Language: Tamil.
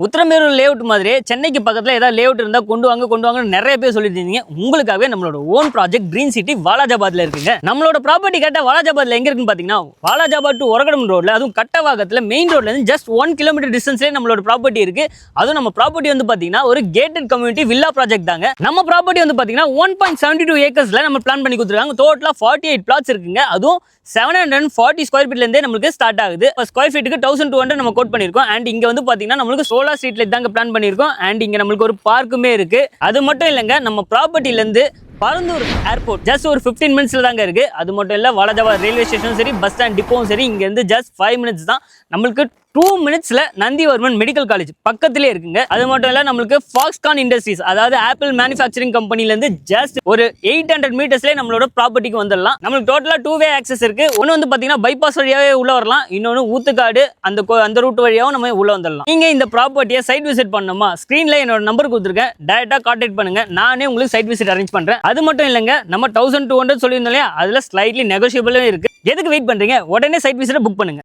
உத்திரமேரூர் லேஅவுட் மாதிரியே சென்னைக்கு பக்கத்தில் ஏதாவது லேஅவுட் இருந்தால் கொண்டு வாங்க நிறைய பேர் சொல்லிட்டு இருந்தீங்க. உங்களுக்காகவே நம்மளோட ஓன் ப்ராஜெக்ட் கிரீன் சிட்டி வாலாஜாபாத்ல இருக்குங்க. நம்மளோட ப்ராப்பர்ட்டி கேட்ட வாலாஜாபாத்ல எங்க இருக்குன்னு பார்த்தீங்கன்னா, வாலாஜாபாத் டு ஒரகடம் ரோட்ல, அதுவும் கட்டவாக்கத்தில் மெயின் ரோட்ல இருந்து ஜஸ்ட் 1 கிலோமீட்டர் டிஸ்டன்ஸ்லேயே நம்மளோட ப்ராப்பர்ட்டி இருக்கு. அதுவும் நம்ம ப்ராப்பர்ட்டி வந்து பார்த்தீங்கன்னா ஒரு கேட்டட் கம்யூனிட்டி வில்லா ப்ராஜெக்ட் தாங்க. நம்ம ப்ராப்பர்ட்டி வந்து பார்த்தீங்கன்னா 1.72 ஏக்கர்ஸ்ல நம்ம பிளான் பண்ணி கொடுத்துருக்காங்க. டோட்டலா 48 பிளாட்ஸ் இருக்குங்க. அதுவும் 740 ஸ்கொயர் ஃபீட்ல இருந்தே நமக்கு ஸ்டார்ட் ஆகுது. ஸ்கொயர் ஃபீட்டுக்கு 1200 நம்ம கோட் பண்ணிருக்கோம். அண்ட் இங்க வந்து பாத்தீங்கன்னா நம்மளுக்கு சோலார் ஸ்ட்ரீட்ல தாங்க பிளான் பண்ணிருக்கோம். அண்ட் இங்க நம்மளுக்கு ஒரு பார்க்குமே இருக்கு. அது மட்டும் இல்லைங்க, நம்ம ப்ராப்பர்ட்டில இருந்து பரந்தூர் ஏர்போர்ட் ஜஸ்ட் ஒரு 15 மினிட்ஸ்ல தாங்க இருக்கு. அது மட்டும் இல்ல, வாலாஜாபாத் ரயில்வே ஸ்டேஷனும் சரி, பஸ் ஸ்டாண்ட் டிப்போவும் சரி, இங்க இருந்து ஜஸ்ட் 5 மினிட்ஸ் தான். நம்மளுக்கு 2 மினிட்ஸ்ல நந்திவர்மன் மெடிக்கல் காலேஜ் பக்கத்திலே இருக்குங்க. அது மட்டும் இல்ல, நம்மளுக்கு ஃபாக்ஸ்கான் இண்டஸ்ட்ரீஸ், அதாவது ஆப்பிள் மேனுஃபேக்சரிங் கம்பெனில இருந்து ஜஸ்ட் ஒரு 800 மீட்டர்ஸ்லேயே நம்மளோட ப்ராப்பர்ட்டிக்கு வந்துடலாம். நம்மளுக்கு டோட்டலா 2 வே ஆக்சஸ் இருக்கு. ஒன்னு வந்து பாத்தீங்கன்னா பைபாஸ் வழியாவே உள்ள வரலாம், இன்னொன்னு ஊத்துக்காடு அந்த ரூட் வழியாவும் நம்ம உள்ள வந்துடலாம். நீங்க இந்த ப்ராப்பர்ட்டியை சைட் விசிட் பண்ணணுமா, ஸ்கிரீன்ல என்னோட நம்பர் கொடுத்துருக்கேன், டைரக்டா கான்டாக்ட் பண்ணுங்க. நானே உங்களுக்கு சைட் விசிட் அரேஞ்ச் பண்றேன். அது மட்டும் இல்லைங்க, நம்ம 1200 சொல்லியிருந்தோம் இல்லையா, அதுல ஸ்லைட்லி நெகோஷியபிளும் இருக்கு. எதுக்கு வெயிட் பண்றீங்க? உடனே சைட் விசிட்டை புக் பண்ணுங்க.